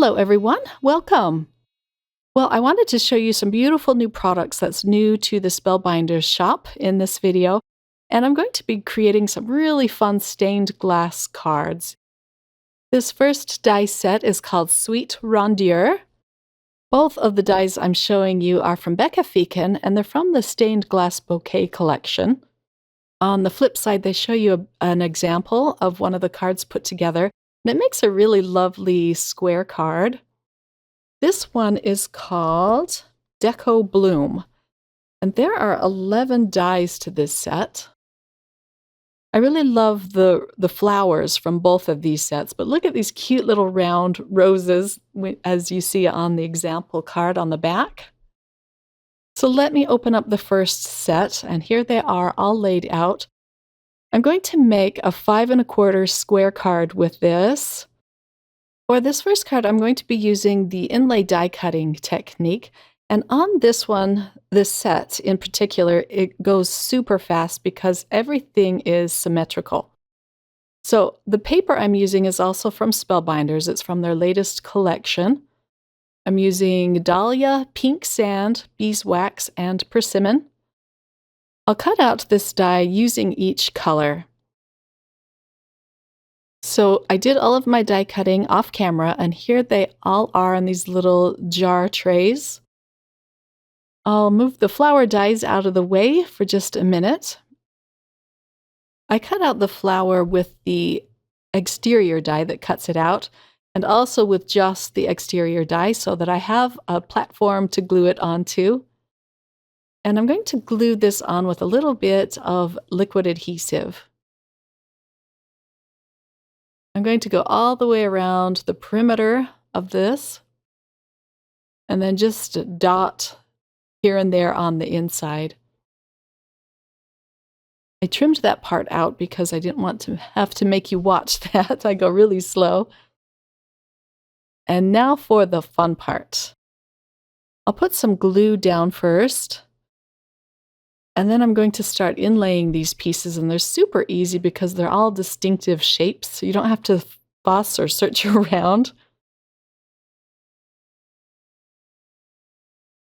Hello, everyone. Welcome. Well, I wanted to show you some beautiful new products that's new to the Spellbinders shop in this video. And I'm going to be creating some really fun stained glass cards. This first die set is called Sweet Rondier. Both of the dies I'm showing you are from Bouquet, and they're from the Stained Glass Bouquet collection. On the flip side, they show you an example of one of the cards put together, and it makes a really lovely square card. This one is called Deco Bloom, and there are 11 dies to this set. I really love the flowers from both of these sets, but look at these cute little round roses as you see on the example card on the back. So let me open up the first set, and here they are all laid out. I'm going to make a 5 1/4 square card with this. For this first card, I'm going to be using the inlay die cutting technique. And on this one, this set in particular, it goes super fast because everything is symmetrical. So the paper I'm using is also from Spellbinders. It's from their latest collection. I'm using Dahlia, Pink Sand, Beeswax, and Persimmon. I'll cut out this die using each color. So I did all of my die cutting off camera, and here they all are in these little jar trays. I'll move the flower dies out of the way for just a minute. I cut out the flower with the exterior die that cuts it out, and also with just the exterior die so that I have a platform to glue it onto. And I'm going to glue this on with a little bit of liquid adhesive. I'm going to go all the way around the perimeter of this, and then just dot here and there on the inside. I trimmed that part out because I didn't want to have to make you watch that. I go really slow. And now for the fun part. I'll put some glue down first, and then I'm going to start inlaying these pieces, and they're super easy because they're all distinctive shapes, so you don't have to fuss or search around.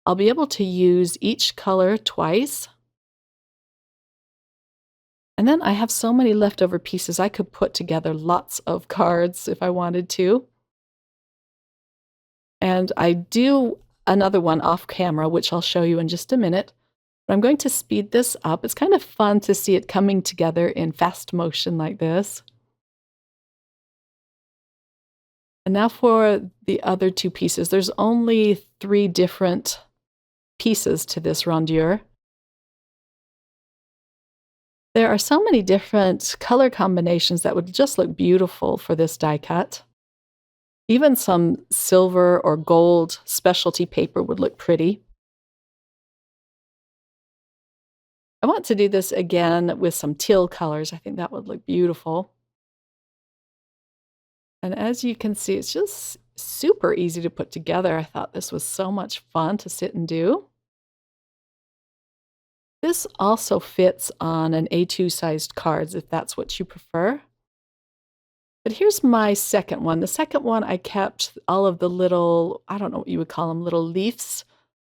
I'll be able to use each color twice. And then I have so many leftover pieces, I could put together lots of cards if I wanted to. And I do another one off camera, which I'll show you in just a minute. But I'm going to speed this up. It's kind of fun to see it coming together in fast motion like this. And now for the other two pieces. There's only 3 different pieces to this rondier. There are so many different color combinations that would just look beautiful for this die cut. Even some silver or gold specialty paper would look pretty. I want to do this again with some teal colors. I think that would look beautiful. And as you can see, it's just super easy to put together. I thought this was so much fun to sit and do. This also fits on an A2 sized cards if that's what you prefer. But here's my second one. The second one, I kept all of the little, I don't know what you would call them, little leaves,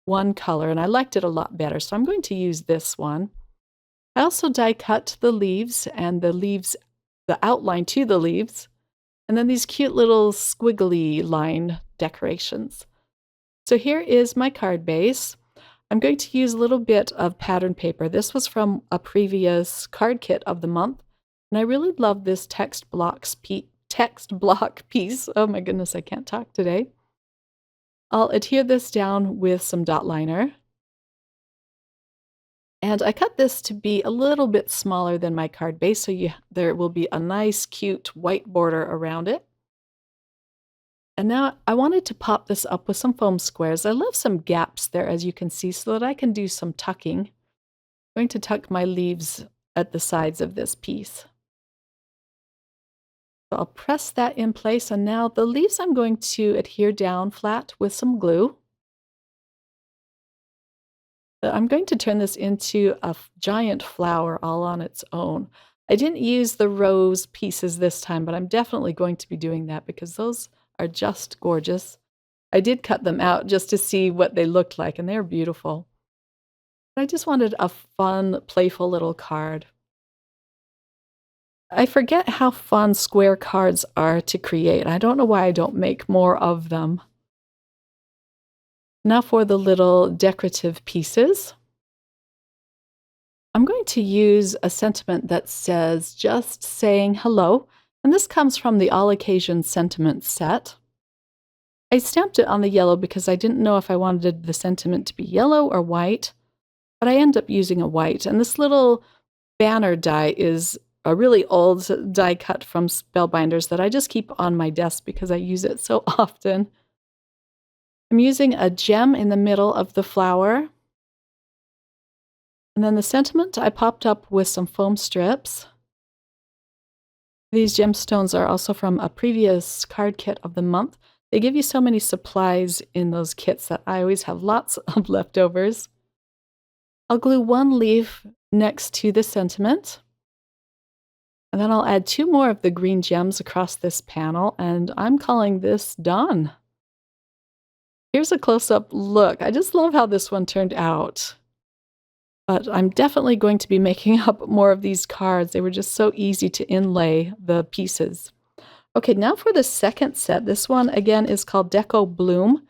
one color, and I liked it a lot better. So I'm going to use this one. I also die cut the leaves and the outline to the leaves, and then these cute little squiggly line decorations. So here is my card base. I'm going to use a little bit of pattern paper. This was from a previous card kit of the month, and I really love this text block piece. Oh my goodness, I can't talk today. I'll adhere this down with some dot liner. And I cut this to be a little bit smaller than my card base, so there will be a nice, cute white border around it. And now I wanted to pop this up with some foam squares. I left some gaps there, as you can see, so that I can do some tucking. I'm going to tuck my leaves at the sides of this piece. So I'll press that in place, and now the leaves I'm going to adhere down flat with some glue. I'm going to turn this into a giant flower all on its own. I didn't use the rose pieces this time, but I'm definitely going to be doing that because those are just gorgeous. I did cut them out just to see what they looked like, and they're beautiful. I just wanted a fun, playful little card. I forget how fun square cards are to create. I don't know why I don't make more of them. Now for the little decorative pieces. I'm going to use a sentiment that says, just saying hello, and this comes from the All Occasion Sentiment set. I stamped it on the yellow because I didn't know if I wanted the sentiment to be yellow or white, but I end up using a white, and this little banner die is a really old die cut from Spellbinders that I just keep on my desk because I use it so often. I'm using a gem in the middle of the flower. And then the sentiment I popped up with some foam strips. These gemstones are also from a previous card kit of the month. They give you so many supplies in those kits that I always have lots of leftovers. I'll glue one leaf next to the sentiment. And then I'll add 2 more of the green gems across this panel, and I'm calling this done. Here's a close-up look. I just love how this one turned out. But I'm definitely going to be making up more of these cards. They were just so easy to inlay the pieces. Okay, now for the second set. This one, again, is called Deco Bloom.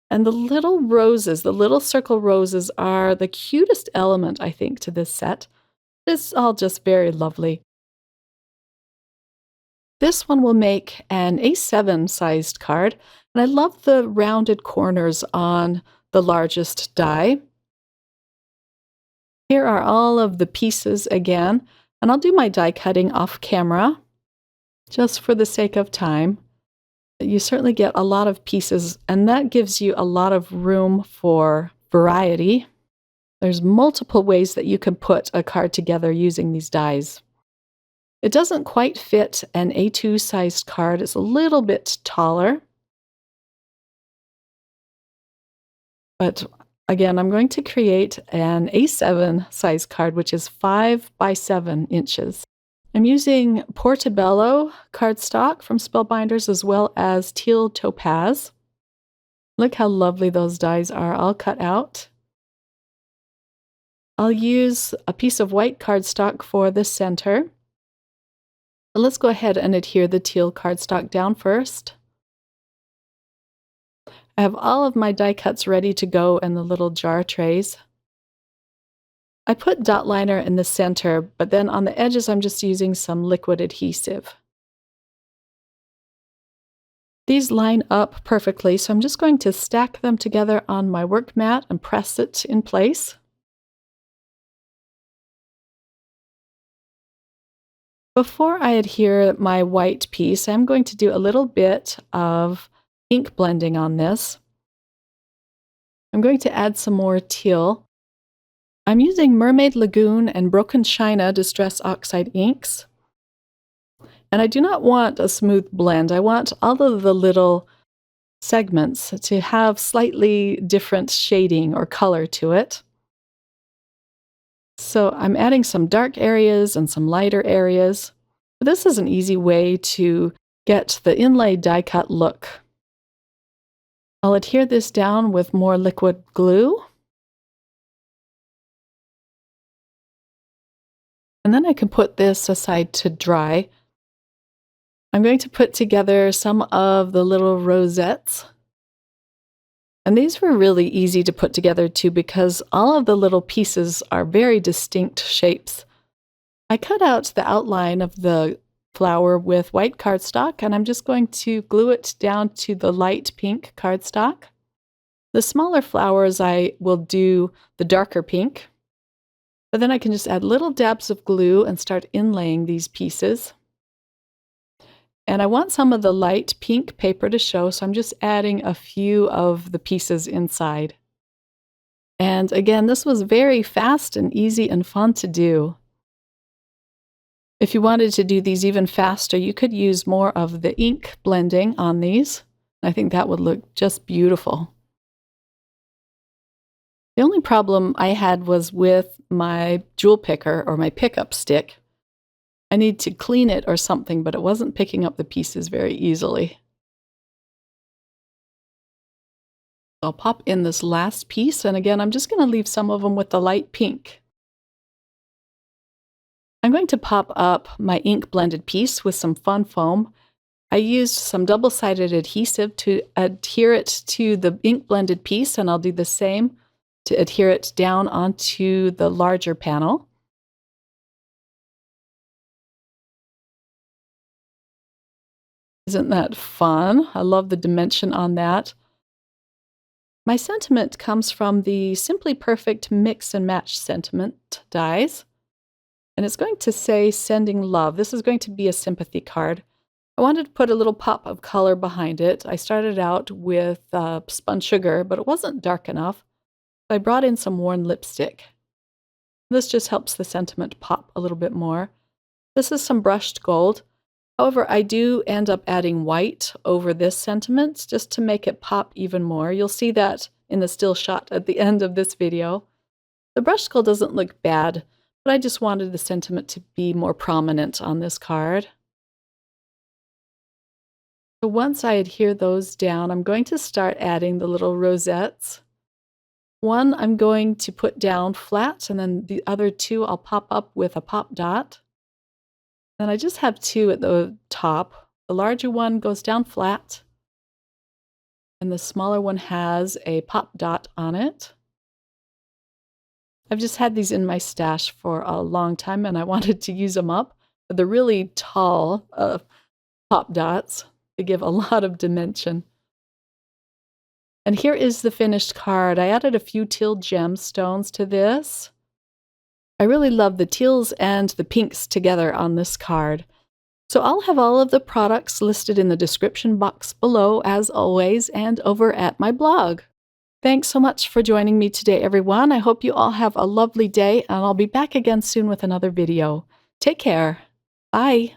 And the little roses, the little circle roses, are the cutest element, I think, to this set. It's all just very lovely. This one will make an A7 sized card, and I love the rounded corners on the largest die. Here are all of the pieces again, and I'll do my die cutting off camera, just for the sake of time. You certainly get a lot of pieces, and that gives you a lot of room for variety. There's multiple ways that you can put a card together using these dies. It doesn't quite fit an A2 sized card. It's a little bit taller. But again, I'm going to create an A7 size card, which is 5 by 7 inches. I'm using Portobello cardstock from Spellbinders as well as teal topaz. Look how lovely those dies are all cut out. I'll use a piece of white cardstock for the center. But let's go ahead and adhere the teal cardstock down first. I have all of my die cuts ready to go in the little jar trays. I put dot liner in the center, but then on the edges I'm just using some liquid adhesive. These line up perfectly, so I'm just going to stack them together on my work mat and press it in place. Before I adhere my white piece, I'm going to do a little bit of ink blending on this. I'm going to add some more teal. I'm using Mermaid Lagoon and Broken China Distress Oxide inks. And I do not want a smooth blend. I want all of the little segments to have slightly different shading or color to it. So I'm adding some dark areas and some lighter areas. This is an easy way to get the inlay die cut look. I'll adhere this down with more liquid glue. And then I can put this aside to dry. I'm going to put together some of the little rosettes. And these were really easy to put together too because all of the little pieces are very distinct shapes. I cut out the outline of the flower with white cardstock, and I'm just going to glue it down to the light pink cardstock. The smaller flowers I will do the darker pink, but then I can just add little dabs of glue and start inlaying these pieces. And I want some of the light pink paper to show, so I'm just adding a few of the pieces inside. And again, this was very fast and easy and fun to do. If you wanted to do these even faster, you could use more of the ink blending on these. I think that would look just beautiful. The only problem I had was with my jewel picker or my pickup stick. I need to clean it or something, but it wasn't picking up the pieces very easily. I'll pop in this last piece, and again, I'm just going to leave some of them with the light pink. I'm going to pop up my ink blended piece with some fun foam. I used some double-sided adhesive to adhere it to the ink blended piece, and I'll do the same to adhere it down onto the larger panel. Isn't that fun? I love the dimension on that. My sentiment comes from the Simply Perfect Mix and Match sentiment dies, and it's going to say Sending Love. This is going to be a sympathy card. I wanted to put a little pop of color behind it. I started out with spun sugar, but it wasn't dark enough. I brought in some worn lipstick. This just helps the sentiment pop a little bit more. This is some brushed gold. However, I do end up adding white over this sentiment just to make it pop even more. You'll see that in the still shot at the end of this video. The brushed gold doesn't look bad, but I just wanted the sentiment to be more prominent on this card. So once I adhere those down, I'm going to start adding the little rosettes. One I'm going to put down flat, and then the other two I'll pop up with a pop dot. And I just have two at the top. The larger one goes down flat, and the smaller one has a pop dot on it. I've just had these in my stash for a long time, and I wanted to use them up. But they're really tall pop dots. They give a lot of dimension. And here is the finished card. I added a few teal gemstones to this. I really love the teals and the pinks together on this card. So I'll have all of the products listed in the description box below, as always, and over at my blog. Thanks so much for joining me today, everyone. I hope you all have a lovely day, and I'll be back again soon with another video. Take care. Bye.